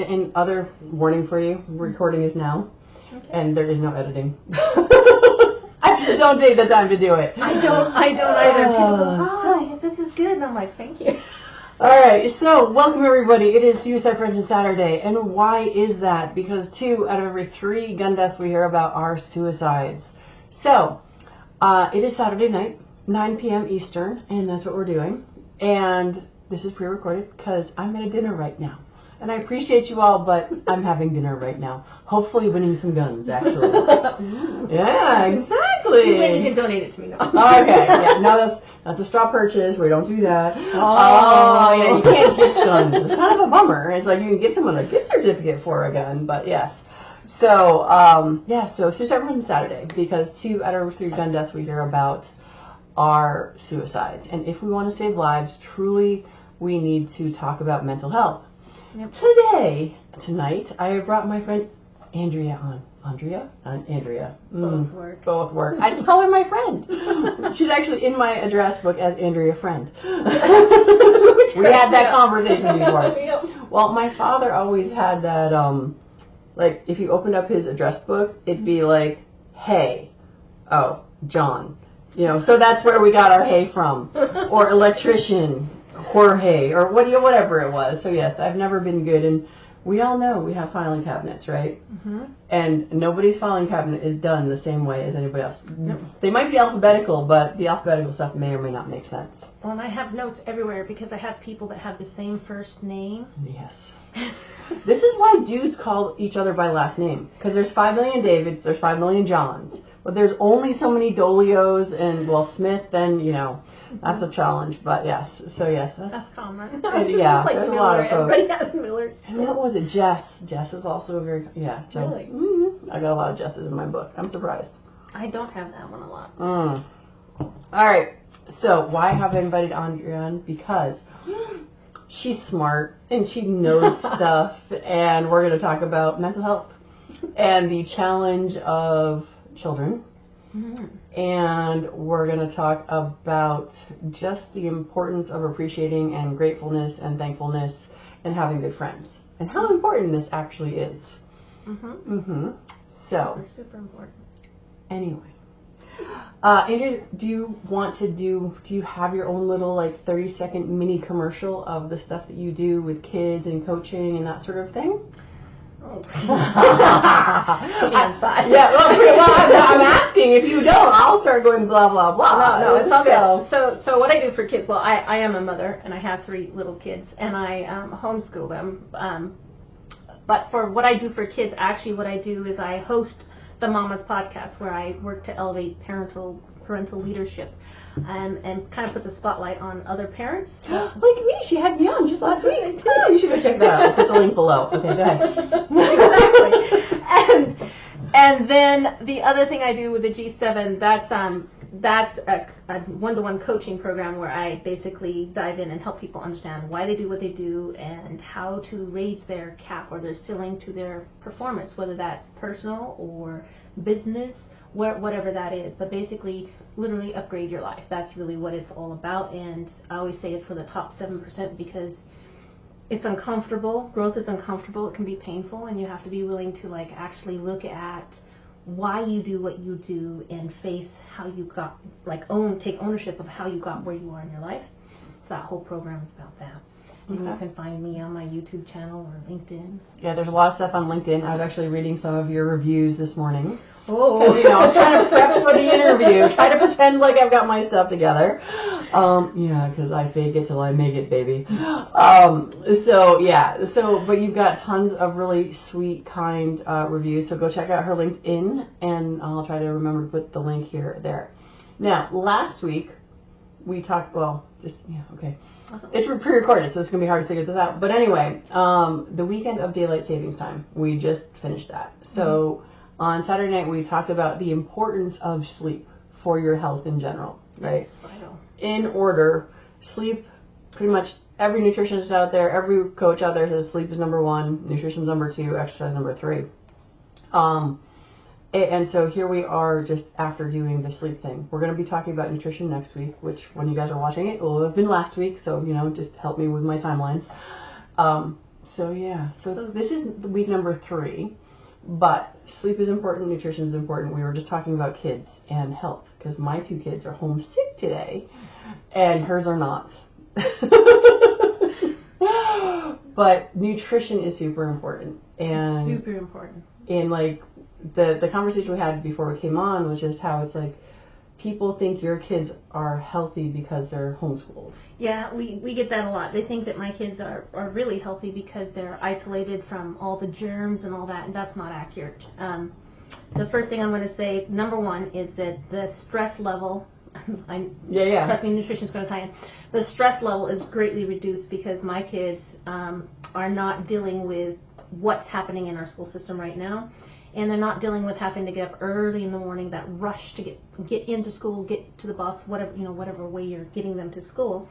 And other warning for you, recording is now, and there is no editing. I just don't take the time to do it. I don't either. People go, oh, this is good, and I'm like, thank you. All right, so welcome everybody. It is Suicide Prevention Saturday, and why is that? Because 2 out of every 3 gun deaths we hear about are suicides. So, it is Saturday night, 9 p.m. Eastern, and that's what we're doing. And this is pre-recorded because I'm at a dinner right now. And I appreciate you all, but I'm having dinner right now. Hopefully winning some guns, actually. Yeah, exactly. You can donate it to me now. Okay, yeah, no, that's a straw purchase. We don't do that. Oh, yeah, you can't gift guns. It's kind of a bummer. It's like you can give someone a gift certificate for a gun, but yes. So, so Suicide Prevention Saturday, because 2 out of 3 gun deaths we hear about are suicides. And if we want to save lives, truly, we need to talk about mental health. Yep. Tonight, I have brought my friend Andrea on. Andrea? Andrea. Both work. I just call her my friend. She's actually in my address book as Andrea Friend. We had that conversation before. Yep. Well, my father always had that, like, if you opened up his address book, it'd be like, hey, oh, John. You know, so that's where we got our hey from. Or electrician, Jorge, or whatever it was. So yes, I've never been good, and we all know we have filing cabinets, right? Mm-hmm. And nobody's filing cabinet is done the same way as anybody else. Yep. They might be alphabetical, but the alphabetical stuff may or may not make sense. Well, and I have notes everywhere because I have people that have the same first name. Yes. This is why dudes call each other by last name. Because there's 5 million Davids, there's 5 million Johns. But there's only so many Dolios and, well, Smith, then, you know, that's a challenge. But yes, so yes. That's common. Yeah, like there's Miller. a lot of folks. Everybody has Millers. And what was it? Jess. Jess is also a very, yeah. So Really? I got a lot of Jesses in my book. I'm surprised. I don't have that one a lot. All right. So why have I invited Andrea on? Because she's smart and she knows stuff, and we're going to talk about mental health and the challenge of children. Mm-hmm. And we're going to talk about just the importance of appreciating and gratefulness and thankfulness and having good friends and how important this actually is. So super important. Anyway, Andrea, do you have your own little like 30-second mini commercial of the stuff that you do with kids and coaching and that sort of thing? Oh. Yeah, well, I'm asking. If you don't, I'll start going blah blah blah. No, it's all good. So what I do for kids? Well, I am a mother and I have 3 little kids, and I homeschool them. But for what I do for kids, actually, what I do is I host the Mama's Podcast, where I work to elevate parental leadership. And kind of put the spotlight on other parents. Like me, she had me on just last week. Yeah, you should go check that out. I'll put the link below. Okay, go ahead. Exactly. And then the other thing I do with the G7, that's a one-to-one coaching program where I basically dive in and help people understand why they do what they do and how to raise their cap or their ceiling to their performance, whether that's personal or business, whatever that is. But basically, literally upgrade your life. That's really what it's all about. And I always say it's for the top 7% because it's uncomfortable. Growth is uncomfortable. It can be painful, and you have to be willing to like actually look at why you do what you do and face how you got, take ownership of how you got where you are in your life. So that whole program is about that. And you can find me on my YouTube channel or LinkedIn. Yeah, there's a lot of stuff on LinkedIn. I was actually reading some of your reviews this morning. Oh, I'm trying to prep for the interview. Try to pretend like I've got my stuff together. Because I fake it till I make it, baby. But you've got tons of really sweet, kind reviews. So go check out her LinkedIn, and I'll try to remember to put the link there. Now, last week we talked. It's pre-recorded, so it's going to be hard to figure this out. But anyway, the weekend of daylight savings time, we just finished that. So on Saturday night, we talked about the importance of sleep for your health in general, right? Yes, I know. In order, sleep, pretty much every nutritionist out there, every coach out there says sleep is number 1, nutrition's number 2, exercise number 3. And so here we are just after doing the sleep thing. We're going to be talking about nutrition next week, which when you guys are watching it will have been last week. So, just help me with my timelines. So this is week number 3, but sleep is important, nutrition is important. We were just talking about kids and health because my 2 kids are home sick today, and hers are not. But nutrition is super important, and super important. And like the conversation we had before we came on was just how it's like people think your kids are healthy because they're homeschooled. Yeah, we get that a lot. They think that my kids are really healthy because they're isolated from all the germs and all that, and that's not accurate. The first thing I'm going to say, number 1, is that the stress level, trust me, nutrition's going to tie in. The stress level is greatly reduced because my kids are not dealing with what's happening in our school system right now. And they're not dealing with having to get up early in the morning, that rush to get into school, get to the bus, whatever way you're getting them to school.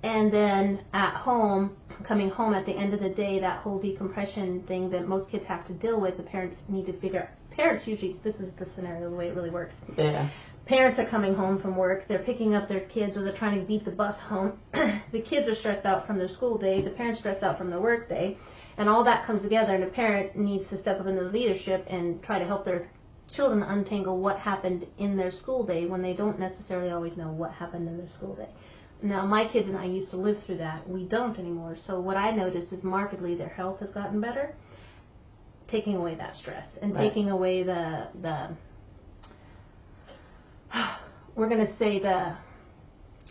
And then at home, coming home at the end of the day, that whole decompression thing that most kids have to deal with, the parents need to figure out. Parents usually, this is the scenario, the way it really works. Yeah. Parents are coming home from work, they're picking up their kids, or they're trying to beat the bus home. The kids are stressed out from their school day, the parents stressed out from their work day. And all that comes together, and a parent needs to step up into leadership and try to help their children untangle what happened in their school day when they don't necessarily always know what happened in their school day. Now, my kids and I used to live through that. We don't anymore. So what I noticed is markedly their health has gotten better, taking away that stress and taking away the we're going to say the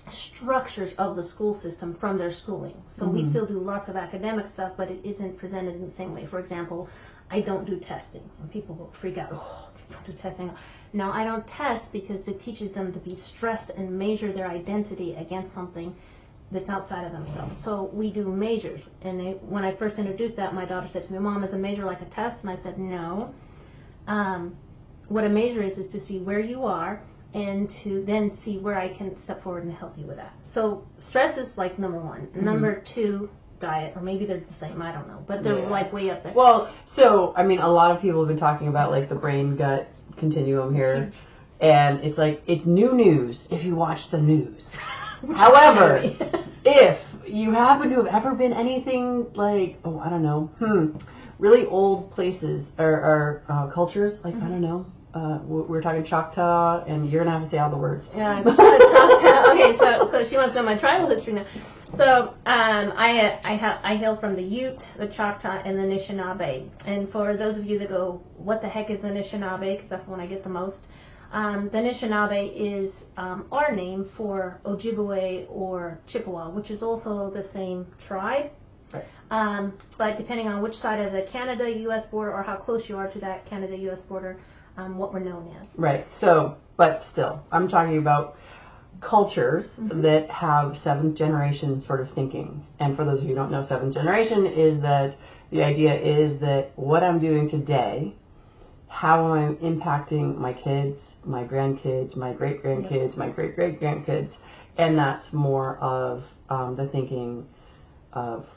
structures of the school system from their schooling. So we still do lots of academic stuff, but it isn't presented in the same way. For example, I don't do testing. And people will freak out, you don't do testing. No, I don't test because it teaches them to be stressed and measure their identity against something that's outside of themselves. So we do measures. And when I first introduced that, my daughter said to me, Mom, is a measure like a test? And I said, no. What a measure is to see where you are and to then see where I can step forward and help you with that. So stress is like number 1. Number 2, diet, or maybe they're the same, I don't know, but they're like way up there. Well, so, I mean, a lot of people have been talking about like the brain-gut continuum here, and it's like, it's new news if you watch the news. However, if you happen to have ever been anything like, I don't know, really old places or cultures, like, I don't know, we're talking Choctaw, and you're gonna have to say all the words. Yeah, Choctaw. Okay, so she wants to know my tribal history now. So I hail from the Ute, the Choctaw, and the Anishinaabe. And for those of you that go, what the heck is the Anishinaabe? Because that's the one I get the most. The Anishinaabe is our name for Ojibwe or Chippewa, which is also the same tribe. Right. But depending on which side of the Canada-U.S. border or how close you are to that Canada-U.S. border, what we're known as. Right. So, but still, I'm talking about cultures that have 7th generation sort of thinking. And for those of you who don't know, 7th generation is that the idea is that what I'm doing today, how am I impacting my kids, my grandkids, my great-grandkids, my great-great-grandkids, and that's more of the thinking of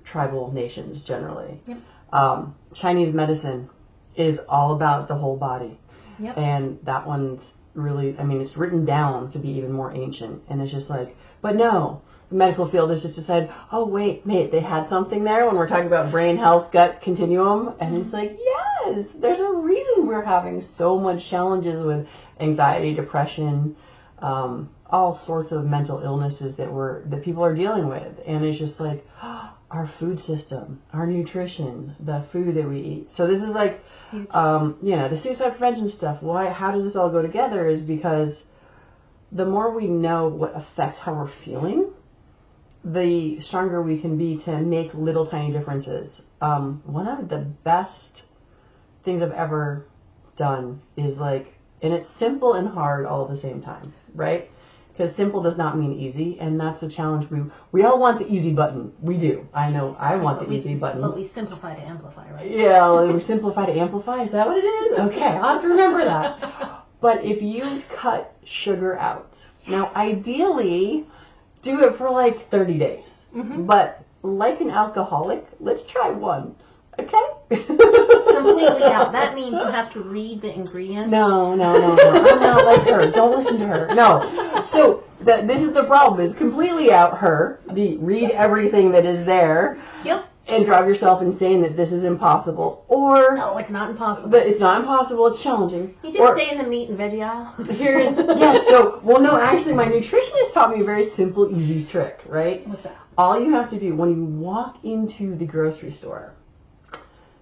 tribal nations generally. Yep. Chinese medicine is all about the whole body. Yep. And that one's really, I mean, it's written down to be even more ancient. And it's just like, but no, the medical field has just decided, oh, wait, they had something there when we're talking about brain health, gut continuum. And it's like, yes, there's a reason we're having so much challenges with anxiety, depression, all sorts of mental illnesses that people are dealing with. And it's just like, our food system, our nutrition, the food that we eat. So this is like, the suicide prevention stuff. How does this all go together is because the more we know what affects how we're feeling, the stronger we can be to make little tiny differences. One of the best things I've ever done is like, and it's simple and hard all at the same time, right? Because simple does not mean easy, and that's a challenge. We all want the easy button. We do. I know I want the easy button. But we simplify to amplify, right? Yeah, we simplify to amplify. Is that what it is? Okay, I'll have to remember that. But if you cut sugar out, now ideally, do it for like 30 days. But like an alcoholic, let's try 1. Okay? Completely out. That means you have to read the ingredients. No. I'm not like her. Don't listen to her. No. So this is the problem: is completely out her. Read everything that is there. Yep. and drive yourself insane that this is impossible. Or No, it's not impossible. but it's not impossible, it's challenging. You just stay in the meat and veggie aisle. Actually my nutritionist taught me a very simple, easy trick, right? What's that? All you have to do when you walk into the grocery store,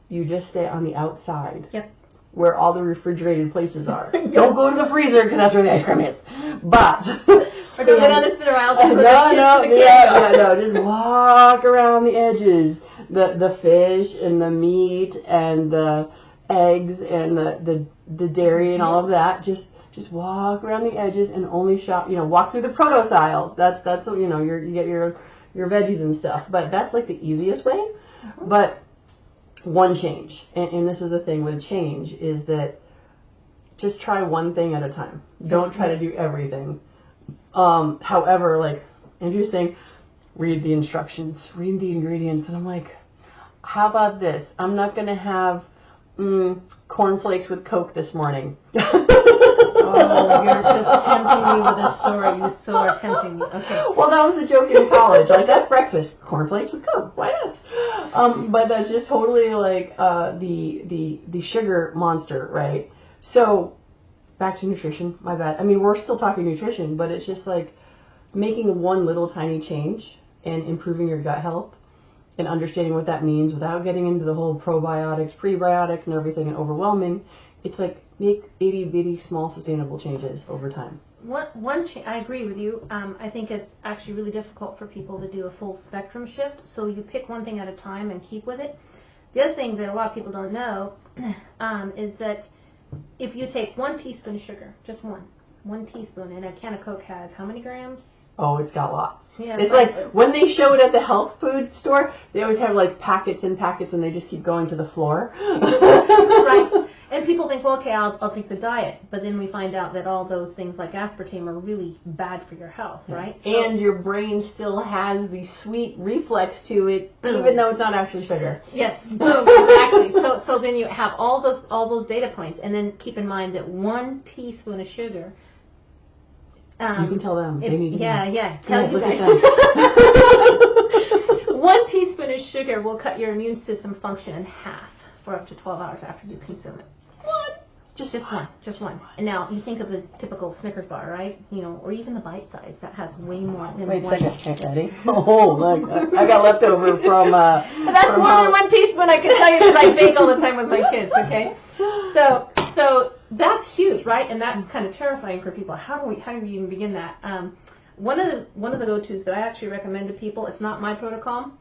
you just stay on the outside. Yep. Where all the refrigerated places are. Don't go to the freezer because that's where the ice cream is. But or don't go down the center aisle. No. Just walk around the edges. The fish and the meat and the eggs and the dairy and all of that. Just walk around the edges and only shop. Walk through the produce aisle. That's you get your veggies and stuff. But that's like the easiest way. Mm-hmm. But one change, and this is the thing with change, is that just try one thing at a time. Don't try to do everything. However, like Andrew's saying, read the instructions, read the ingredients, and I'm like, how about this? I'm not going to have cornflakes with Coke this morning. Oh, you're just tempting me with a story. You so are tempting me. Okay. Well, that was a joke in college. Like, that's breakfast. Cornflakes with Coke. Why not? But that's just totally like the sugar monster, right? So, back to nutrition. My bad. I mean, we're still talking nutrition, but it's just like making one little tiny change and improving your gut health and understanding what that means without getting into the whole probiotics, prebiotics, and everything and overwhelming. It's like make itty bitty small sustainable changes over time. I agree with you. I think it's actually really difficult for people to do a full spectrum shift. So you pick one thing at a time and keep with it. The other thing that a lot of people don't know is that if you take 1 teaspoon of sugar, just one teaspoon, and a can of Coke has how many grams? Oh, it's got lots. Yeah, it's like when they show it at the health food store, they always have like packets and packets, and they just keep going to the floor. Right. And people think, well, okay, I'll take the diet, but then we find out that all those things like aspartame are really bad for your health, right? So, and your brain still has the sweet reflex to it, even though it's not actually sugar. Yes, exactly. So then you have all those data points, and then keep in mind that 1 teaspoon of sugar. You can tell them. They need to Tell you guys. 1 teaspoon of sugar will cut your immune system function in half for up to 12 hours after you consume it. What? Just one. And now you think of the typical Snickers bar, right? Or even the bite size that has way more than Wait one. a second. Ready? Oh, look. I got leftover from. That's from more than 1 teaspoon. I can tell you because I bake all the time with my kids. Okay. So that's huge, right? And that's kind of terrifying for people. How do we even begin that? One of the go-tos that I actually recommend to people. It's not my protocol.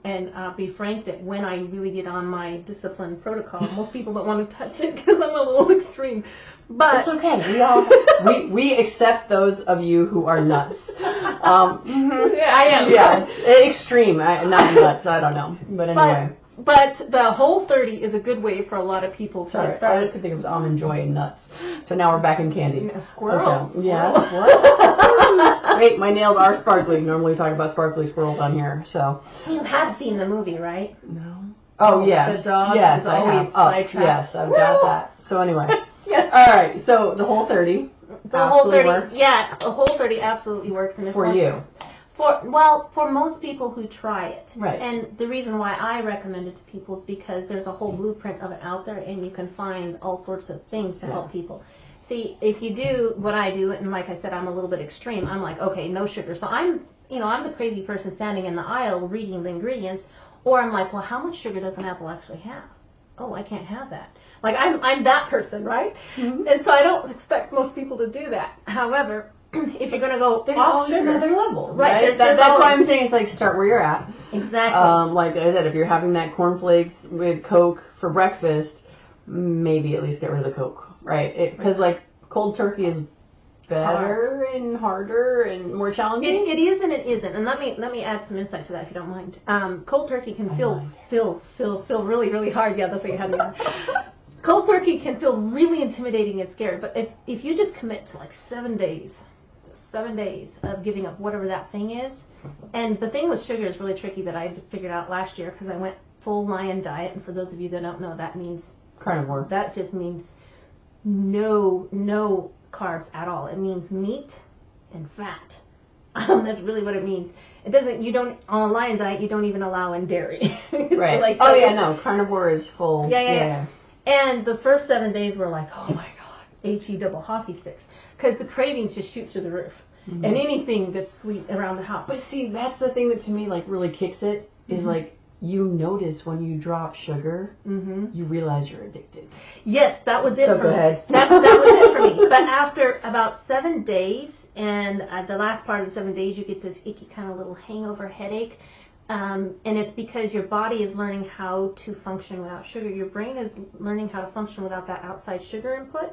And I'll be frank that when I really get on my discipline protocol, most people don't want to touch it because I'm a little extreme. But it's okay. We accept those of you who are nuts. Yeah, I am. Yes, extreme. Not nuts. I don't know. But anyway. But the Whole30 is a good way for a lot of people to get started. I could think it was almond joy and nuts. So now we're back in candy. Squirrel. Okay. Yeah, squirrel. Wait, my nails are sparkly. Normally we talk about sparkly squirrels on here. So you have seen the movie, right? No. Oh yes. The dog yes, is I always have. sidetracked. Yes, I've got that. So anyway. Yes. All right. So the Whole30. The Whole30 works. Yeah, the Whole30 absolutely works. And for you. For most people who try it. Right. And the reason why I recommend it to people is because there's a whole blueprint of it out there, and you can find all sorts of things to help people. See, if you do what I do, and like I said, I'm a little bit extreme. I'm like, okay, no sugar. So I'm the crazy person standing in the aisle reading the ingredients, or I'm like, well, how much sugar does an apple actually have? Oh, I can't have that. Like I'm that person, right? Mm-hmm. And so I don't expect most people to do that. However, if you're going to go off sugar, another level, right? That's why I'm saying it's like start where you're at. Exactly. Like I said, if you're having that cornflakes with Coke for breakfast, maybe at least get rid of the Coke, right? Because like cold turkey is better and harder and more challenging. It is and it isn't. And let me add some insight to that if you don't mind. Cold turkey can feel really, really hard. Yeah, that's what you had me on. Cold turkey can feel really intimidating and scary, but if you just commit to like 7 days of giving up whatever that thing is, and the thing with sugar is really tricky that I figured out last year because I went full lion diet, and for those of you that don't know, that means carnivore. That just means no carbs at all. It means meat and fat. That's really what it means. It doesn't. You don't on a lion diet. You don't even allow in dairy. Right. Like, Oh yeah, no. Carnivore is full. Yeah. And the first 7 days were like, oh my god, HE double hockey sticks, because the cravings just shoot through the roof, and anything that's sweet around the house. But see, that's the thing that to me like really kicks it is like you notice when you drop sugar, you realize you're addicted. Yes, that was it So for go me. ahead. That was it for me. But after about 7 days, and the last part of the 7 days, you get this icky kind of little hangover headache. And it's because your body is learning how to function without sugar. Your brain is learning how to function without that outside sugar input.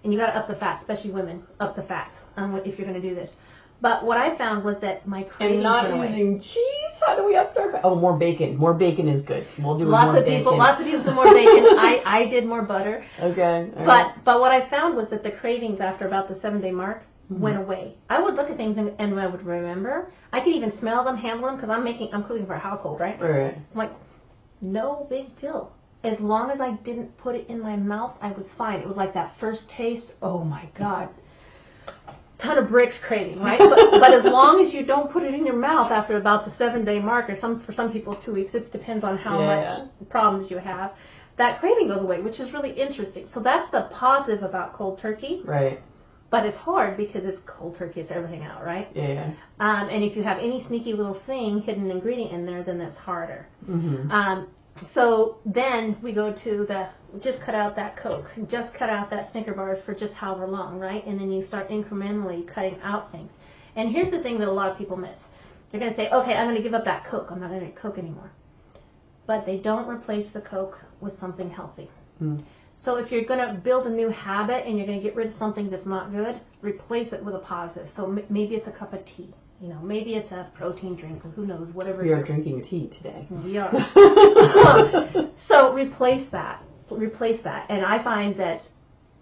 And you got to up the fats, especially women, up the fats if you're going to do this. But what I found was that my cravings And not went away. using cheese. How do we up our? Oh, more bacon. More bacon is good. We'll do Lots more of people bacon. do more bacon. I did more butter. Okay. All right. But what I found was that the cravings after about the 7 day mark went away. I would look at things and I would remember. I could even smell them, handle them, because I'm cooking for a household, right? Right. I'm like, no big deal. As long as I didn't put it in my mouth, I was fine. It was like that first taste. Oh my god, ton of bricks craving, right? But as long as you don't put it in your mouth after about the 7 day mark, or for some people it's 2 weeks. It depends on how much problems you have. That craving goes away, which is really interesting. So that's the positive about cold turkey. Right. But it's hard because it's cold turkey. It's everything out, right? Yeah. And if you have any sneaky little thing, hidden ingredient in there, then that's harder. So then we go to just cut out that Coke, just cut out that Snicker bars for just however long, right? And then you start incrementally cutting out things. And here's the thing that a lot of people miss. They're going to say, okay, I'm going to give up that Coke. I'm not going to drink Coke anymore. But they don't replace the Coke with something healthy. So if you're going to build a new habit and you're going to get rid of something that's not good, replace it with a positive. So maybe it's a cup of tea. You know, maybe it's a protein drink, or who knows, whatever. We are drinking tea today. We are. So replace that. And I find that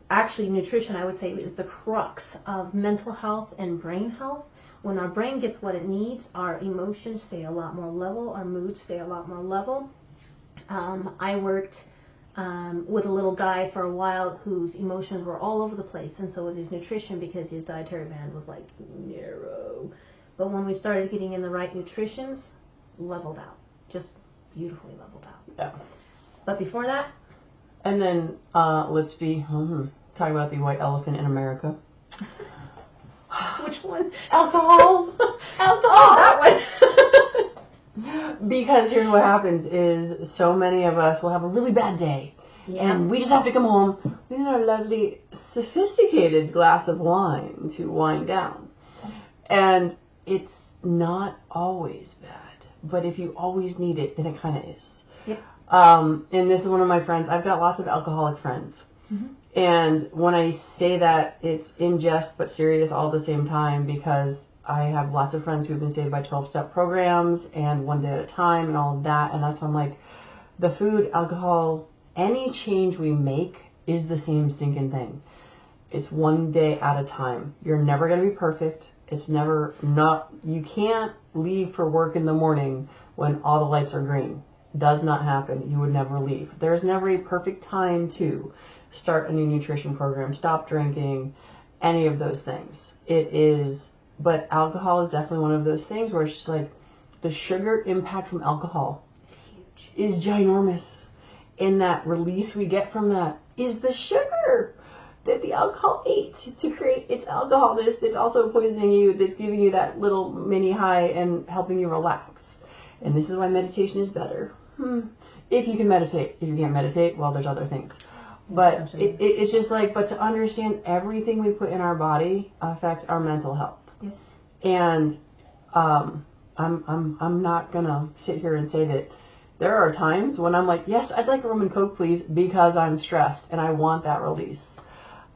actually nutrition, I would say, is the crux of mental health and brain health. When our brain gets what it needs, our emotions stay a lot more level, our moods stay a lot more level. I worked with a little guy for a while whose emotions were all over the place, and so was his nutrition, because his dietary band was like narrow. But when we started getting in the right nutritions, leveled out, just beautifully leveled out. Yeah. But before that, and then let's be talking about the white elephant in America. which one? Alcohol. Oh, that one. Because here's what happens is so many of us will have a really bad day. Yeah. And we just have to come home with a lovely, sophisticated glass of wine to wind down. And it's not always bad. But if you always need it, then it kind of is. Yep. And this is one of my friends. I've got lots of alcoholic friends. And when I say that, it's in jest but serious all at the same time, because I have lots of friends who've been saved by 12-step programs and one day at a time and all of that. And that's when I'm like, the food, alcohol, any change we make is the same stinking thing. It's one day at a time. You're never going to be perfect. It's never you can't leave for work in the morning when all the lights are green. Does not happen. You would never leave. There's never a perfect time to start a new nutrition program, stop drinking, any of those things. But alcohol is definitely one of those things where it's just like the sugar impact from alcohol is ginormous. And that release we get from that is the sugar that the alcohol ate to create its alcoholness that's also poisoning you, that's giving you that little mini high and helping you relax. And this is why meditation is better. If you can meditate. If you can't meditate, well, there's other things. But it's just like, but to understand everything we put in our body affects our mental health. Yeah. And I'm not gonna sit here and say that there are times when I'm like, yes, I'd like a rum and Coke, please, because I'm stressed and I want that release.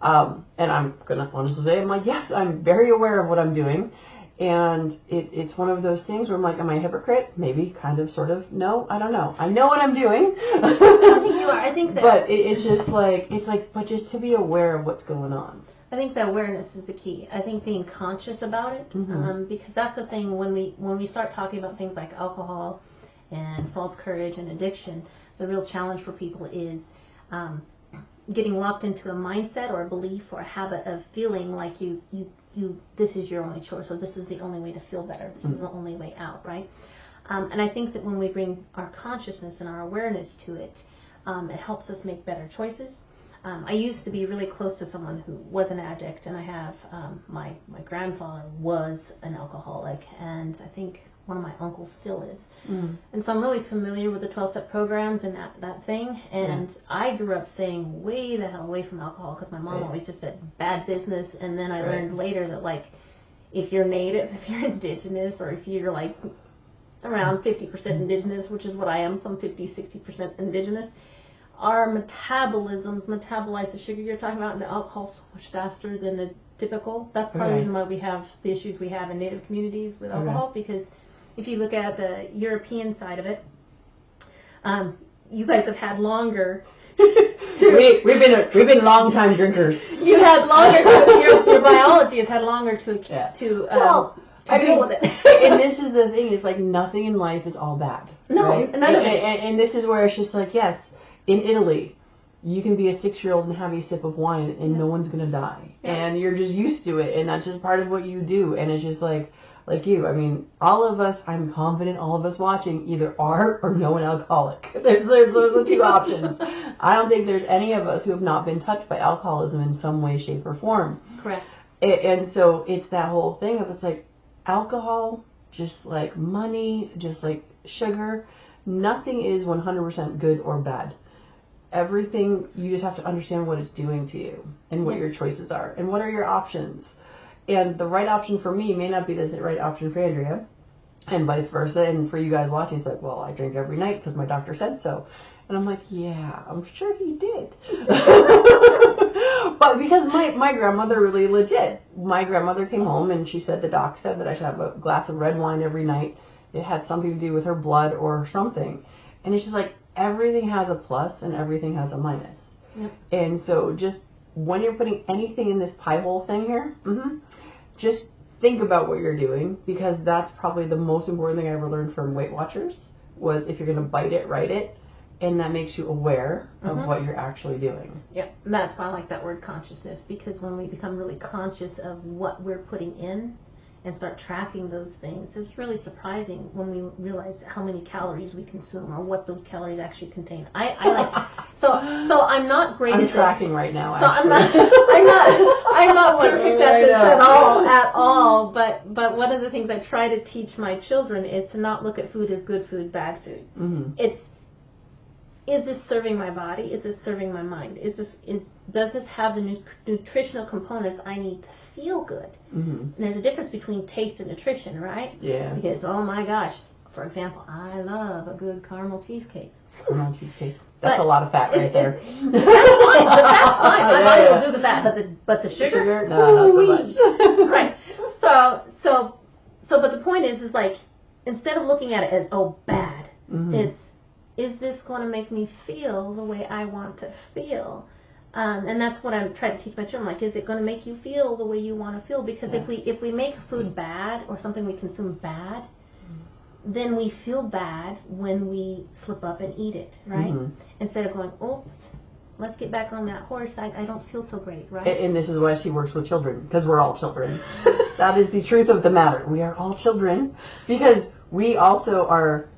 And I'm gonna honestly say, I'm like, yes, I'm very aware of what I'm doing. And it's one of those things where I'm like, am I a hypocrite? Maybe, kind of, sort of. No, I don't know. I know what I'm doing. I don't think you are. I think that. But it's just like, but just to be aware of what's going on. I think that awareness is the key. I think being conscious about it, because that's the thing when we start talking about things like alcohol and false courage and addiction, the real challenge for people is getting locked into a mindset or a belief or a habit of feeling like you this is your only choice, or this is the only way to feel better. This is the only way out, right? And I think that when we bring our consciousness and our awareness to it, it helps us make better choices. I used to be really close to someone who was an addict, and I have my grandfather was an alcoholic, and I think one of my uncles still is. And so I'm really familiar with the 12-step programs and that thing. And I grew up staying way the hell away from alcohol because my mom always just said bad business. And then I learned later that, like, if you're native, if you're indigenous, or if you're like around 50% indigenous, which is what I am, some 50-60% indigenous, our metabolisms metabolize the sugar you're talking about and the alcohol so much faster than the typical. That's part of the reason why we have the issues we have in native communities with alcohol, because if you look at the European side of it, you guys have had longer. We've been long time drinkers. You had longer. Your biology has had longer to deal with it. And this is the thing: is like nothing in life is all bad. No, right? none of it. And this is where it's just like, yes, in Italy, you can be a 6-year-old and have a sip of wine, and no one's gonna die, and you're just used to it, and that's just part of what you do, and it's just like you. I mean, all of us, I'm confident all of us watching either are or know an alcoholic. There's the two options. I don't think there's any of us who have not been touched by alcoholism in some way, shape, or form. Correct. And so it's that whole thing of, it's like alcohol, just like money, just like sugar, nothing is 100% good or bad. Everything, you just have to understand what it's doing to you and what your choices are and what are your options. And the right option for me may not be the right option for Andrea, and vice versa. And for you guys watching, it's like, well, I drink every night because my doctor said so. And I'm like, yeah, I'm sure he did. But because my grandmother really legit, my grandmother came home and she said the doc said that I should have a glass of red wine every night. It had something to do with her blood or something. And it's just like, everything has a plus and everything has a minus. Yep. And so just when you're putting anything in this pie hole thing here, just think about what you're doing, because that's probably the most important thing I ever learned from Weight Watchers, was if you're going to bite it, write it, and that makes you aware of what you're actually doing. Yep, and that's why I like that word consciousness, because when we become really conscious of what we're putting in and start tracking those things, it's really surprising when we realize how many calories we consume or what those calories actually contain. I like so I'm not great I'm at tracking this. right now. So Actually. I'm not perfect at this at all. But one of the things I try to teach my children is to not look at food as good food, bad food. Is this serving my body? Is this serving my mind? Does this have the nutritional components I need to feel good? And there's a difference between taste and nutrition, right? Yeah. Because, oh my gosh, for example, I love a good caramel cheesecake. Caramel cheesecake. That's a lot of fat right there. The fat's fine. I will do the fat, but the sugar? No, not so much. Right. So, but the point is like, instead of looking at it as, oh, bad, it's, is this going to make me feel the way I want to feel? And that's what I'm trying to teach my children. Like, is it going to make you feel the way you want to feel? Because if we make food bad or something we consume bad, then we feel bad when we slip up and eat it, right? Instead of going, oops, let's get back on that horse. I don't feel so great, right? And this is why she works with children, because we're all children. That is the truth of the matter. We are all children, because we also are.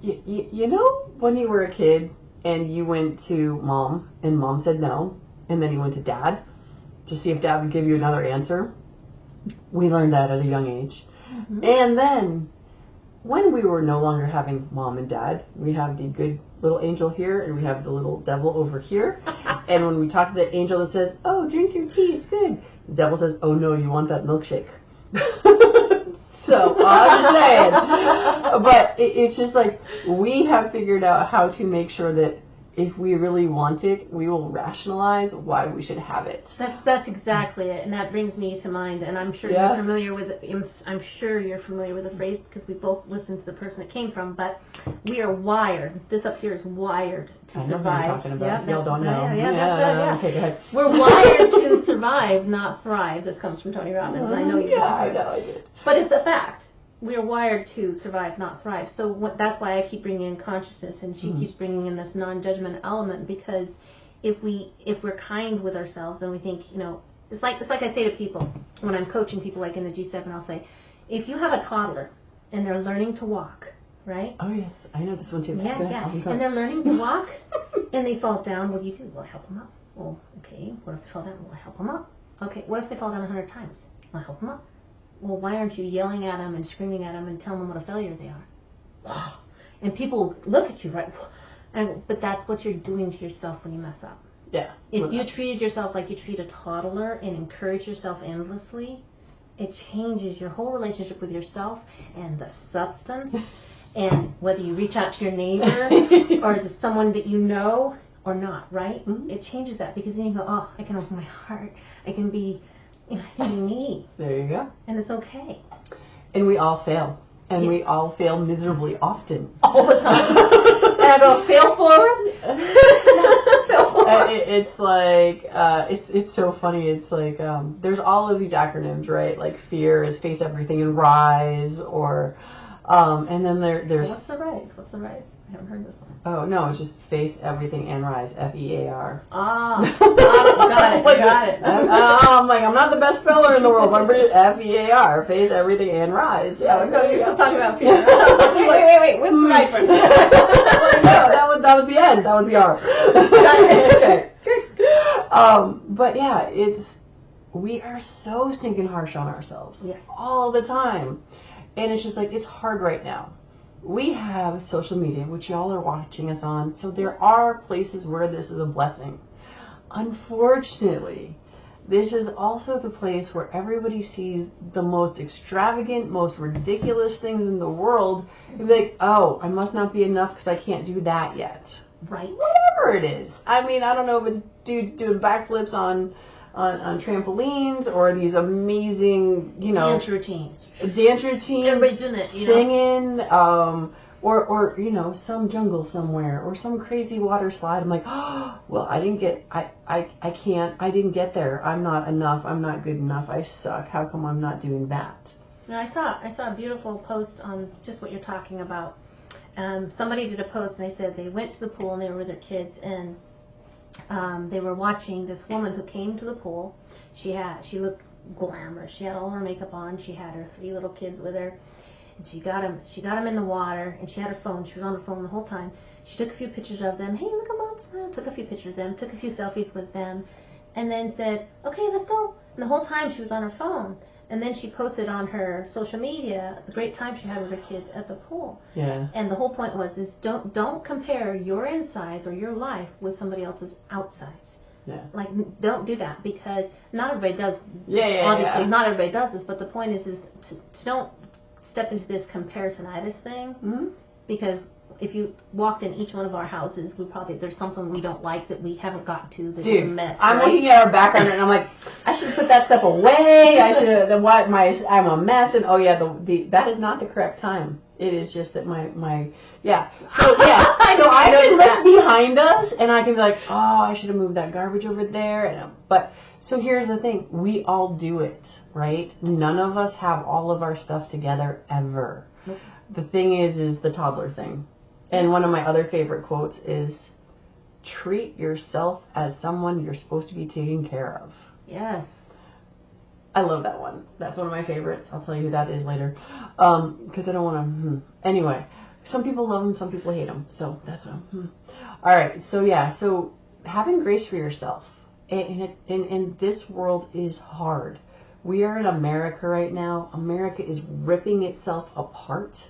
You know, when you were a kid and you went to mom and mom said no, and then you went to dad to see if dad would give you another answer? We learned that at a young age. And then when we were no longer having mom and dad, we have the good little angel here and we have the little devil over here. And when we talk to the angel that says, oh, drink your tea, it's good, the devil says, oh no, you want that milkshake. So, I'm saying. But it's just like, we have figured out how to make sure that if we really want it, we will rationalize why we should have it. That's exactly it, and that brings me to mind. And I'm sure you're familiar with it. I'm sure you're familiar with the phrase because we both listened to the person it came from. But we are wired. This up here is wired to survive. I know what you're talking about. Y'all don't know. Okay, go ahead. We're wired to survive, not thrive. This comes from Tony Robbins. I know you. Yeah, I know I did. But it's a fact. We are wired to survive, not thrive. So that's why I keep bringing in consciousness, and she keeps bringing in this non-judgment element, because if we're kind with ourselves and we think, It's like I say to people when I'm coaching people, like in the G7, I'll say, if you have a toddler and they're learning to walk, right? Oh yes, I know this one too. Yeah. And they're learning to walk, and they fall down. What do? Well, I help them up. Well, okay. What if they fall down? Well, I help them up. Okay. What if they fall down 100 times? Well, I help them up. Well, why aren't you yelling at them and screaming at them and telling them what a failure they are? Wow. And people look at you, right? But that's what you're doing to yourself when you mess up. Yeah. If you treated yourself like you treat a toddler and encourage yourself endlessly, it changes your whole relationship with yourself and the substance, and whether you reach out to your neighbor or to someone that you know or not, right? Mm-hmm. It changes that, because then you go, oh, I can open my heart. I can be, I can be me. There you go. And it's okay. And we all fail. And we all fail miserably often. All the time. And I go, fail forward. Fail forward. It's like, it's so funny. It's like, there's all of these acronyms, right? Like fear is face everything and rise, or, and then there's... What's the rise? What's the rise? I haven't heard this one. Oh, no, it's just face everything and rise, FEAR. Ah, got it. I'm like, I'm not the best speller in the world, but I'm pretty FEAR, face everything and rise. Yeah, no, you're still talking about fear. wait, what's the right one? No, that was the end. That was the R. Okay. But yeah, we are so stinking harsh on ourselves. Yes. All the time. And it's just like, it's hard right now. We have social media, which y'all are watching us on, so there are places where this is a blessing. Unfortunately, this is also the place where everybody sees the most extravagant, most ridiculous things in the world. You're like, oh, I must not be enough because I can't do that yet. Right. Whatever it is. I mean, I don't know if it's dudes doing backflips on trampolines, or these amazing, dance routines. Everybody's doing it, singing, or some jungle somewhere, or some crazy water slide. I'm like, oh, well, I didn't get there. I'm not enough. I'm not good enough. I suck. How come I'm not doing that? Now, I saw a beautiful post on just what you're talking about. Somebody did a post, and they said they went to the pool and they were with their kids, and they were watching this woman who came to the pool. She looked glamorous. She had all her makeup on. She had her 3 little kids with her. And she got them in the water, and she had her phone. She was on her phone the whole time. She took a few pictures of them. Hey, look at Mom smile. Took a few pictures of them. Took a few selfies with them, and then said, okay, let's go. And the whole time she was on her phone. And then she posted on her social media the great time she had with her kids at the pool. Yeah. And the whole point was don't compare your insides or your life with somebody else's outsides. Yeah. Like, don't do that, because not everybody does. Yeah. Obviously, not everybody does this, but the point is to don't step into this comparisonitis thing. Mm-hmm. Because if you walked in each one of our houses, there's something we don't like that we haven't gotten to that is a mess. I'm right? looking at our background and I'm like, I should put that stuff away. I should have I'm a mess, and that is not the correct time. It is just that my So I can look behind us and I can be like, oh, I should have moved that garbage over there. But so here's the thing, we all do it, right? None of us have all of our stuff together ever. Nope. The thing is the toddler thing. And one of my other favorite quotes is, treat yourself as someone you're supposed to be taking care of. Yes. I love that one. That's one of my favorites. I'll tell you who that is later. Because I don't want to... Anyway, some people love them, some people hate them. So that's what All right. So having grace for yourself. And this world is hard. We are in America right now. America is ripping itself apart.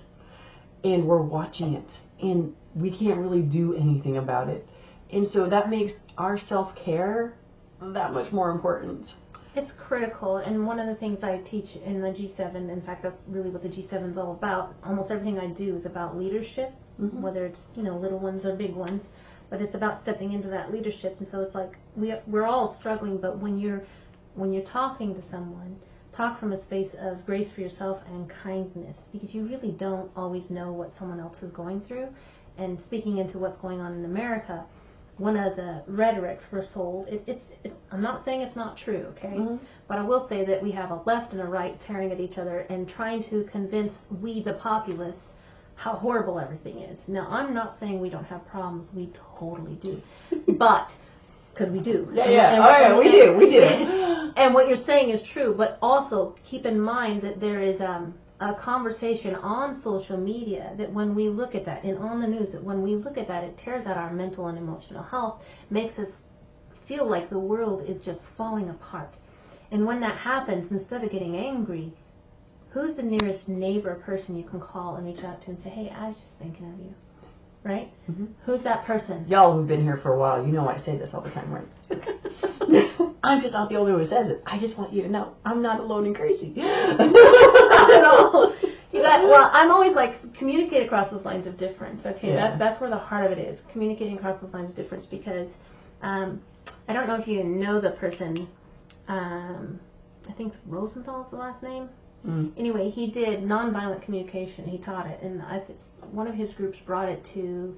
And we're watching it. And we can't really do anything about it. And so that makes our self-care that much more important. It's critical, and one of the things I teach in the G7, in fact, that's really what the G7 is all about. Almost everything I do is about leadership, whether it's little ones or big ones, but it's about stepping into that leadership. And so it's like we're all struggling, but when you're talking to someone, talk from a space of grace for yourself and kindness, because you really don't always know what someone else is going through. And speaking into what's going on in America, one of the rhetorics we're sold, I'm not saying it's not true, okay? But I will say that we have a left and a right tearing at each other and trying to convince we, the populace, how horrible everything is. Now, I'm not saying we don't have problems. We totally do. But, because we do. We do. And what you're saying is true, but also keep in mind that there is a conversation on social media that when we look at that, and on the news, that when we look at that, it tears at our mental and emotional health, makes us feel like the world is just falling apart. And when that happens, instead of getting angry, who's the nearest neighbor person you can call and reach out to and say, hey, I was just thinking of you, right? Mm-hmm. Who's that person? Y'all who've been here for a while, you know I say this all the time, right? I'm just not the only one who says it. I just want you to know I'm not alone and crazy. Not at all. Well, I'm always like, communicate across those lines of difference. Okay, yeah. That's where the heart of it is, communicating across those lines of difference, because I don't know if you know the person, I think Rosenthal's the last name. Mm. Anyway, he did nonviolent communication. He taught it, and one of his groups brought it to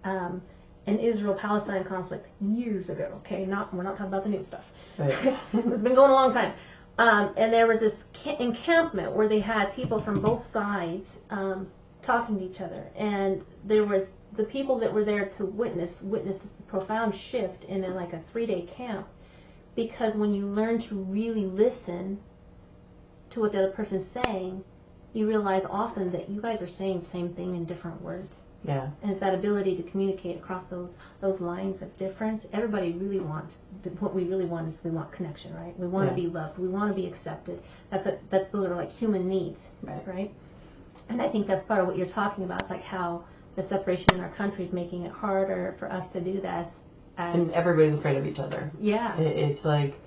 an Israel-Palestine conflict years ago. Okay, we're not talking about the new stuff. Right. It's been going a long time. And there was this encampment where they had people from both sides talking to each other, and there was the people that were there to witness this profound shift in like a 3-day camp, because when you learn to really listen to what the other person's saying, you realize often that you guys are saying the same thing in different words. Yeah. And it's that ability to communicate across those lines of difference. Everybody really wants, what we really want is we want connection, right? We want to be loved. We want to be accepted. Those are like human needs, right? And I think that's part of what you're talking about. It's like how the separation in our country is making it harder for us to do that. And everybody's afraid of each other. Yeah. It's like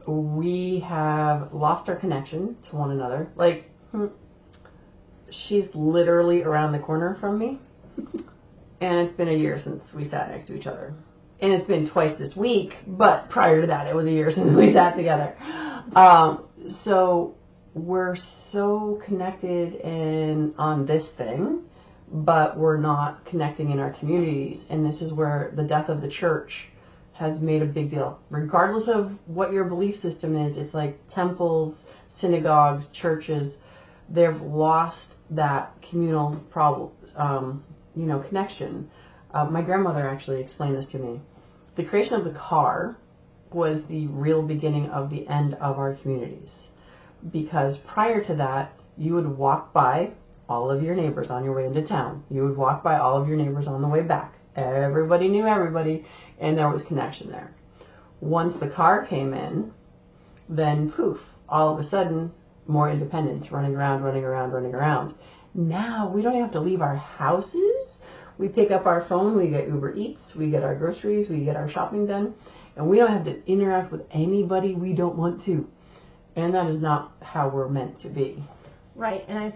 we have lost our connection to one another. Like, she's literally around the corner from me, and it's been a year since we sat next to each other. And it's been twice this week, but prior to that, it was a year since we sat together. So we're so connected on this thing, but we're not connecting in our communities. And this is where the death of the church has made a big deal. Regardless of what your belief system is, it's like temples, synagogues, churches, they've lost that communal connection. My grandmother actually explained this to me. The creation of the car was the real beginning of the end of our communities. Because prior to that, you would walk by all of your neighbors on your way into town. You would walk by all of your neighbors on the way back. Everybody knew everybody, and there was connection there. Once the car came in, then poof, all of a sudden, more independence, running around. Now we don't have to leave our houses. We pick up our phone, we get Uber Eats, we get our groceries, we get our shopping done, and we don't have to interact with anybody we don't want to. And that is not how we're meant to be. Right, and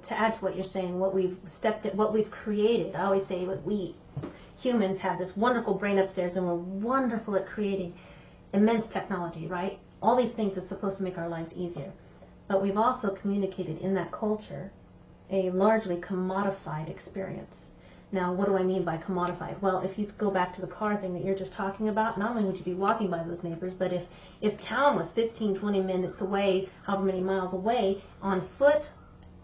to add to what you're saying, what we've created, I always say that we humans have this wonderful brain upstairs, and we're wonderful at creating immense technology, right? All these things are supposed to make our lives easier. But we've also communicated in that culture a largely commodified experience. Now, what do I mean by commodified? Well, if you go back to the car thing that you're just talking about, not only would you be walking by those neighbors, but if town was 15, 20 minutes away, however many miles away, on foot,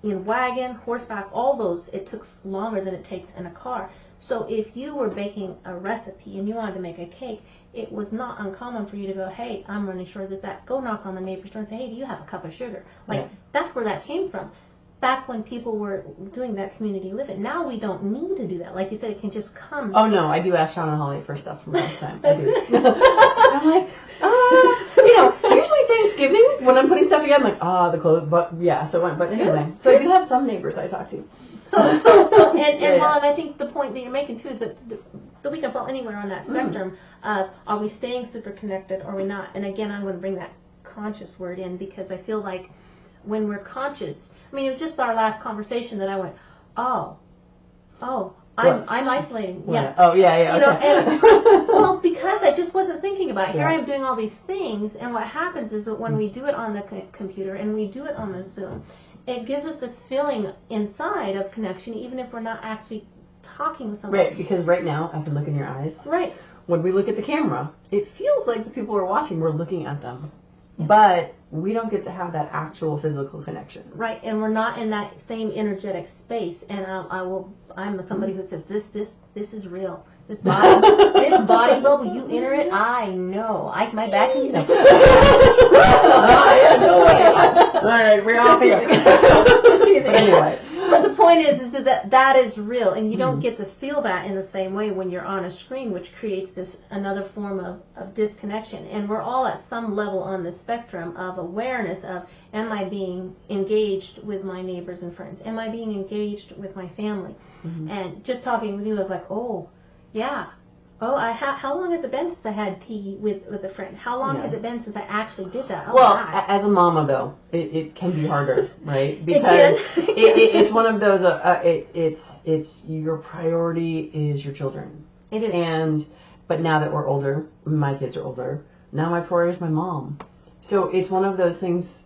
in wagon, horseback, all those, it took longer than it takes in a car. So if you were baking a recipe and you wanted to make a cake, it was not uncommon for you to go, hey, I'm running short of this, that. Go knock on the neighbor's door and say, hey, do you have a cup of sugar? That's where that came from. Back when people were doing that community living. Now we don't need to do that. Like you said, it can just come. Oh, no, I do ask Sean and Holly for stuff from time to time. I do. I'm like, usually Thanksgiving, when I'm putting stuff together, I'm like, the clothes, but anyway. So I do have some neighbors I talk to. And I think the point that you're making too is that we can fall anywhere on that spectrum of, are we staying super connected or are we not? And again, I'm going to bring that conscious word in, because I feel like when we're conscious, it was just our last conversation that I went, I'm isolating. What? Yeah. Oh, yeah. Well, because I just wasn't thinking about it. Here I am doing all these things, and what happens is that when we do it on the computer and we do it on the Zoom, it gives us this feeling inside of connection, even if we're not actually talking with somebody. Right, because right now, I can look in your eyes. Right. When we look at the camera, it feels like the people we're watching, we're looking at them. Yeah. But we don't get to have that actual physical connection. Right, and we're not in that same energetic space. And I'm somebody who says, this is real. This body bubble, you enter it, I know. My back is no. No way. All right, we're off here. But anyway. But the point is that is real, and you don't get to feel that in the same way when you're on a screen, which creates this another form of disconnection. And we're all at some level on the spectrum of awareness of, am I being engaged with my neighbors and friends? Am I being engaged with my family? Mm-hmm. And just talking with you, I was like, oh, yeah. Oh, how long has it been since I had tea with a friend? How long has it been since I actually did that? Oh, well, God. As a mama, though, it can be harder, right? Because it's one of those, it's your priority is your children. It is. But now that we're older, my kids are older, now my priority is my mom. So it's one of those things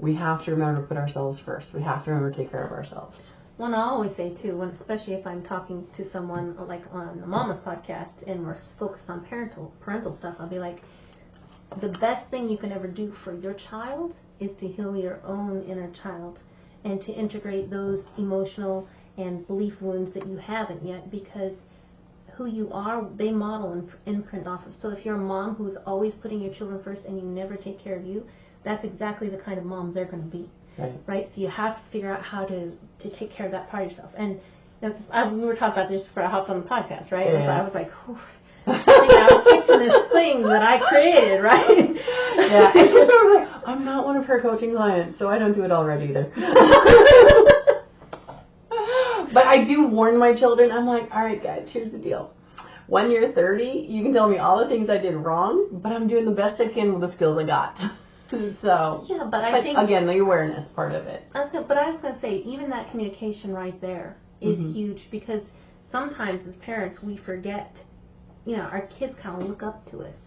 we have to remember to put ourselves first. We have to remember to take care of ourselves. Well, and I always say, too, especially if I'm talking to someone like on the Mama's podcast and we're focused on parental stuff, I'll be like, the best thing you can ever do for your child is to heal your own inner child and to integrate those emotional and belief wounds that you haven't yet, because who you are, they model and imprint off of. So if you're a mom who's always putting your children first and you never take care of you, that's exactly the kind of mom they're going to be. Right? So you have to figure out how to take care of that part of yourself. And we were talking about this before I hopped on the podcast, right? Yeah. So I was like, I think I was fixing this thing that I created, right? Yeah. And she's sort of like, I'm not one of her coaching clients, so I don't do it already either. But I do warn my children. I'm like, all right, guys, here's the deal. When you're 30, you can tell me all the things I did wrong, but I'm doing the best I can with the skills I got. So yeah, but I think again, the awareness part of it. I was gonna say, even that communication right there is huge, because sometimes as parents we forget, our kids kind of look up to us,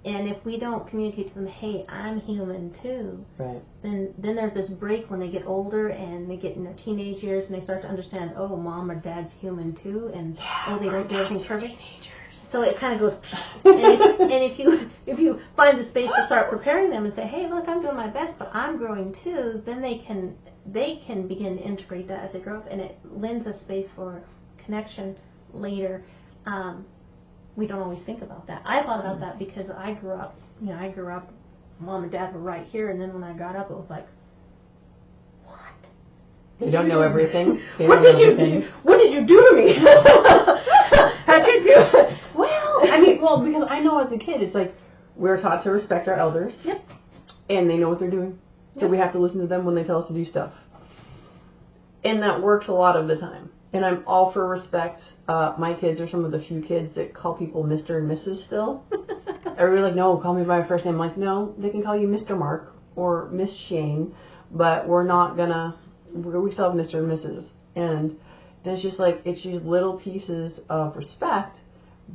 and if we don't communicate to them, hey, I'm human too, right? Then there's this break when they get older and they get in their teenage years and they start to understand, oh, mom or dad's human too, and they don't do everything perfect. So it kind of goes, and if you find the space to start preparing them and say, hey, look, I'm doing my best, but I'm growing too, then they can begin to integrate that as they grow up, and it lends a space for connection later. We don't always think about that. I thought about that because I grew up, mom and dad were right here, and then when I got up, it was like, what? You don't know everything. What did you do? What did you do to me? How could you? Well, because I know as a kid, it's like we're taught to respect our elders. Yep. And they know what they're doing. So we have to listen to them when they tell us to do stuff. And that works a lot of the time. And I'm all for respect. My kids are some of the few kids that call people Mr. and Mrs. still. Everybody's like, no, call me by my first name. I'm like, no, they can call you Mr. Mark or Miss Shane, but we're not gonna, we still have Mr. and Mrs. And it's just like, it's these little pieces of respect.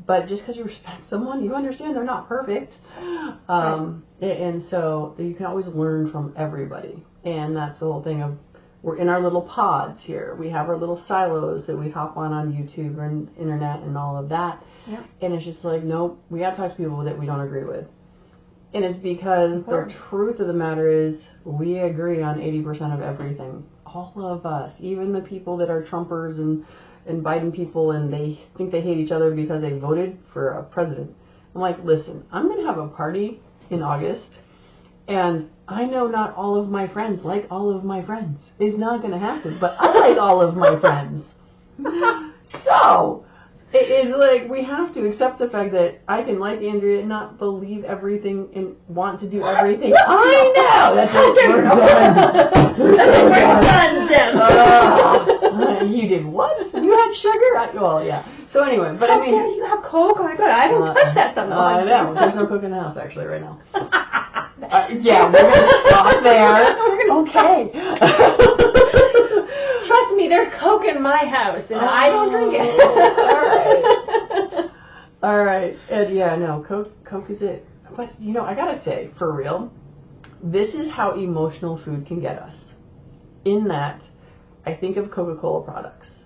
But just because you respect someone, you understand they're not perfect. And so you can always learn from everybody. And that's the whole thing of, we're in our little pods here. We have our little silos that we hop on YouTube and internet and all of that. Yeah. And it's just like, nope, we got to talk to people that we don't agree with. And it's because the truth of the matter is we agree on 80% of everything. All of us, even the people that are Trumpers and Biden people, and they think they hate each other because they voted for a president. I'm like, listen, I'm going to have a party in August, and I know not all of my friends like all of my friends. It's not going to happen, but I like all of my friends. So, it is like, we have to accept the fact that I can like Andrea and not believe everything and want to do everything. I know! That's it. We're done, Tim. You did what? You had sugar? Well, yeah. So anyway, but How dare you have Coke? Oh my God, I don't touch that stuff. I know. There's no Coke in the house actually right now. Yeah, we're going to stop there. Okay. Trust me, there's Coke in my house, and I don't drink it. All right. And yeah, no, Coke is it. But, I got to say, for real, this is how emotional food can get us. In that, I think of Coca-Cola products.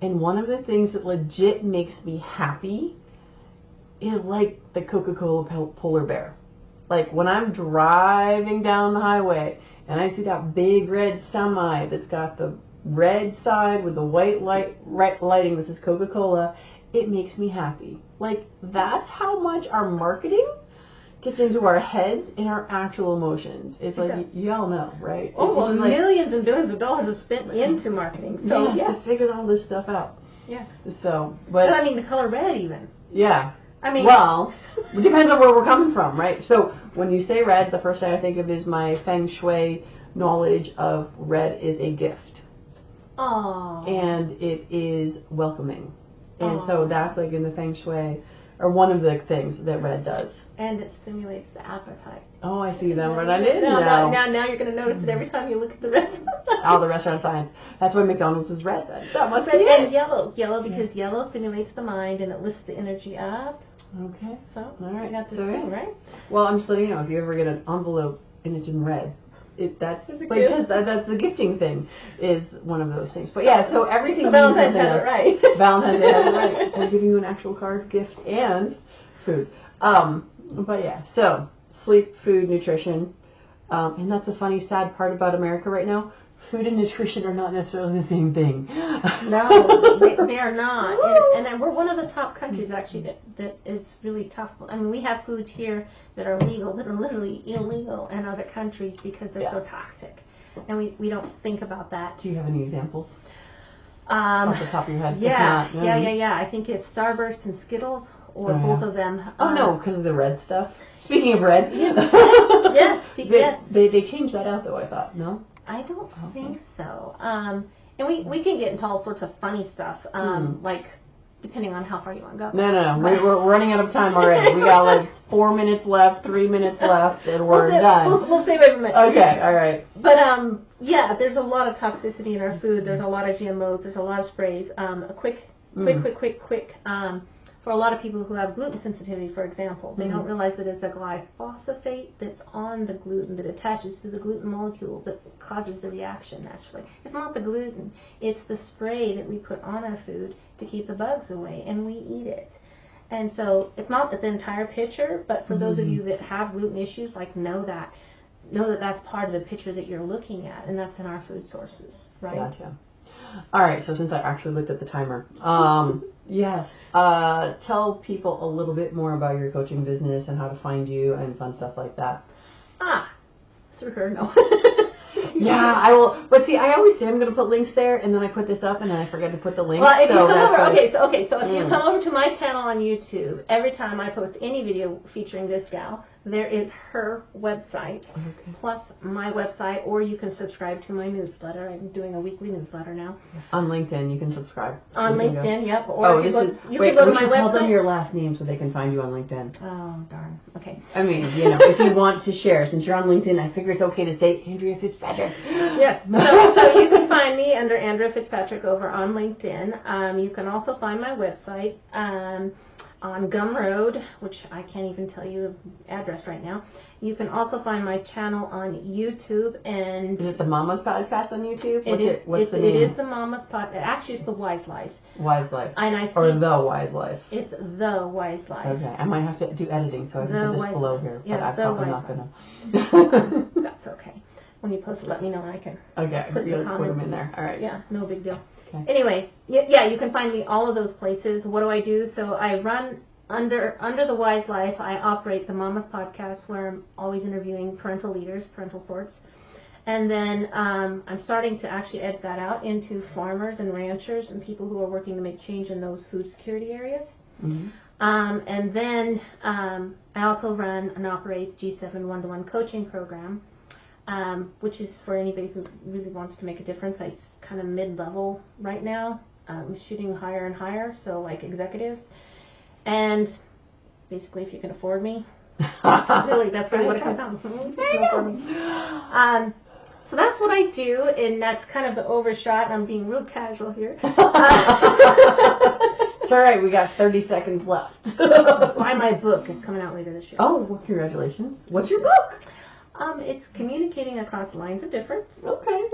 And one of the things that legit makes me happy is like the Coca-Cola polar bear. Like when I'm driving down the highway and I see that big red semi that's got the red side with the white lighting that says Coca-Cola, it makes me happy. Like, that's how much our marketing gets into our heads and our actual emotions. It's like, y'all know, right? Oh, well, like, millions and billions of dollars are spent into marketing. So, to figure all this stuff out. Yes. So, but I mean, the color red even. Yeah. I mean, well, it depends on where we're coming from, right? So when you say red, the first thing I think of is my feng shui knowledge of red is a gift. Aww. And it is welcoming. And so that's like in the feng shui, or one of the things that red does. And it stimulates the appetite. Oh, I see them, but I didn't know. Now you're going to notice it every time you look at the restaurant signs. All the restaurant signs. That's why McDonald's is red then. That must be And it. yellow because yellow stimulates the mind and it lifts the energy up. Okay. So, all right. You got this thing, right? Well, I'm just letting you know, if you ever get an envelope and it's in red, that's the gifting thing is one of those things. But yeah, so everything. So Valentine's has it right. Valentine's has it right. We're giving you an actual card, gift, and food. But yeah, so sleep, food, nutrition, and that's the funny, sad part about America right now. Food and nutrition are not necessarily the same thing. No, they are not. And we're one of the top countries, actually, that is really tough. I mean, we have foods here that are legal, that are literally illegal in other countries because they're so toxic. And we don't think about that. Do you have any examples? Off the top of your head? Yeah. I think it's Starburst and Skittles, or both of them. Oh, no, because of the red stuff. Speaking of red. Yes. They changed that out, though, I thought. No? I don't think so. And we can get into all sorts of funny stuff, like depending on how far you want to go. No. We're running out of time already. We got like 4 minutes left, 3 minutes left, and we're done. We'll save it for a minute. Okay, all right. But yeah, there's a lot of toxicity in our food. There's a lot of GMOs. There's a lot of sprays. A quick. For a lot of people who have gluten sensitivity, for example, they don't realize that it's a glyphosate that's on the gluten that attaches to the gluten molecule that causes the reaction naturally. It's not the gluten. It's the spray that we put on our food to keep the bugs away, and we eat it. And so it's not the entire picture, but for those of you that have gluten issues, know that that's part of the picture that you're looking at, and that's in our food sources, right? Gotcha. All right, so since I actually looked at the timer, yes, tell people a little bit more about your coaching business and how to find you and fun stuff like that. Through her, no. Yeah, I will. But see, I always say I'm going to put links there, and then I put this up, and then I forget to put the link. Well, if you come over, so if you come over to my channel on YouTube, every time I post any video featuring this gal, there is her website, plus my website, or you can subscribe to my newsletter. I'm doing a weekly newsletter now. On LinkedIn, you can subscribe. On LinkedIn, yep. Or you can go to my website. Tell them your last name so they can find you on LinkedIn. Oh, darn. Okay. I mean, if you want to share, since you're on LinkedIn, I figure it's okay to say Andrea Fitzpatrick. Yes. So you can find me under Andrea Fitzpatrick over on LinkedIn. You can also find my website on Gumroad, which I can't even tell you the address right now. You can also find my channel on YouTube. And is it the Mama's Podcast on YouTube? What's the name? It is the Mama's Podcast. Actually, it's the Wise Life. Wise Life. And I think or the Wise Life. It's the Wise Life. Okay, I might have to do editing, so I can put this below here. But I'm probably not gonna. That's okay. When you post it, let me know and I can put the comments. Put them in there. All right. Yeah, no big deal. Okay. Anyway, yeah, you can find me all of those places. What do I do? So I run under the Wise Life. I operate the Mama's Podcast, where I'm always interviewing parental leaders, parental sorts. And then I'm starting to actually edge that out into farmers and ranchers and people who are working to make change in those food security areas. Mm-hmm. And then I also run and operate G7 one-to-one coaching program, which is for anybody who really wants to make a difference. It's kind of mid-level right now. I'm shooting higher and higher, so like executives. And basically, if you can afford me, really, that's really what it comes down to. So that's what I do, and that's kind of the overshot, and I'm being real casual here. It's all right, we got 30 seconds left. Buy my book. It's coming out later this year. Oh, well, congratulations. What's your book? It's Communicating Across Lines of Difference. Okay.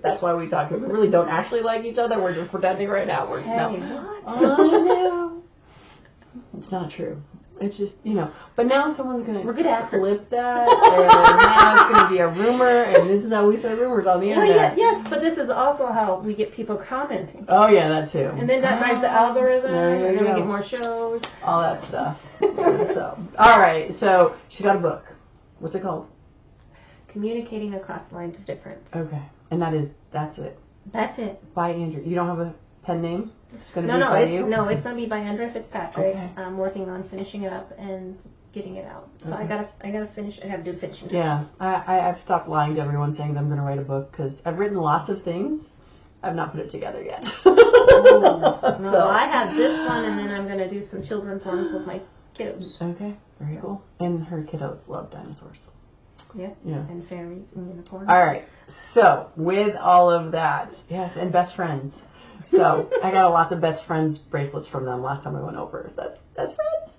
That's why we talk. We really don't actually like each other. We're just pretending right now. What? Oh, no. It's not true. It's just, but now someone's going We're good to actors. flip that, and now it's going to be a rumor, and this is how we say rumors on the Well, internet. yes, but this is also how we get people commenting. Oh, yeah, that too. And then that drives the algorithm, There you and then go. we get more shows. All that stuff. So, all right, so she's got a book. What's it called? Communicating Across Lines of Difference. Okay, and that's it. That's it. By Andrea. You don't have a pen name? It's going to No, be no, by it's you? no, it's gonna be by Andrea Fitzpatrick. Okay. I'm working on finishing it up and getting it out. So Okay. I gotta finish. I gotta do the finishing. Yeah, I've stopped lying to everyone saying that I'm going to write a book because I've written lots of things. I've not put it together yet. No, I have this one, and then I'm gonna do some children's ones with my kiddos. Okay, very cool. And her kiddos love dinosaurs. Yeah. Yeah. And fairies and unicorns. All right. So with all of that, yes, and best friends. So I got a lot of best friends bracelets from them last time we went over. That's best friends.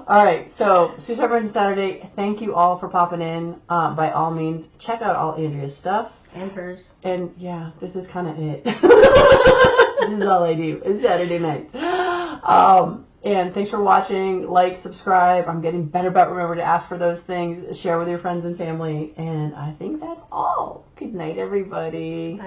All right. So Suicide Prevention Saturday. Thank you all for popping in. By all means, check out all Andrea's stuff. And hers. And yeah, this is kind of it. This is all I do. It's Saturday night. And thanks for watching. Like, subscribe. I'm getting better about remember to ask for those things. Share with your friends and family. And I think that's all. Good night, everybody.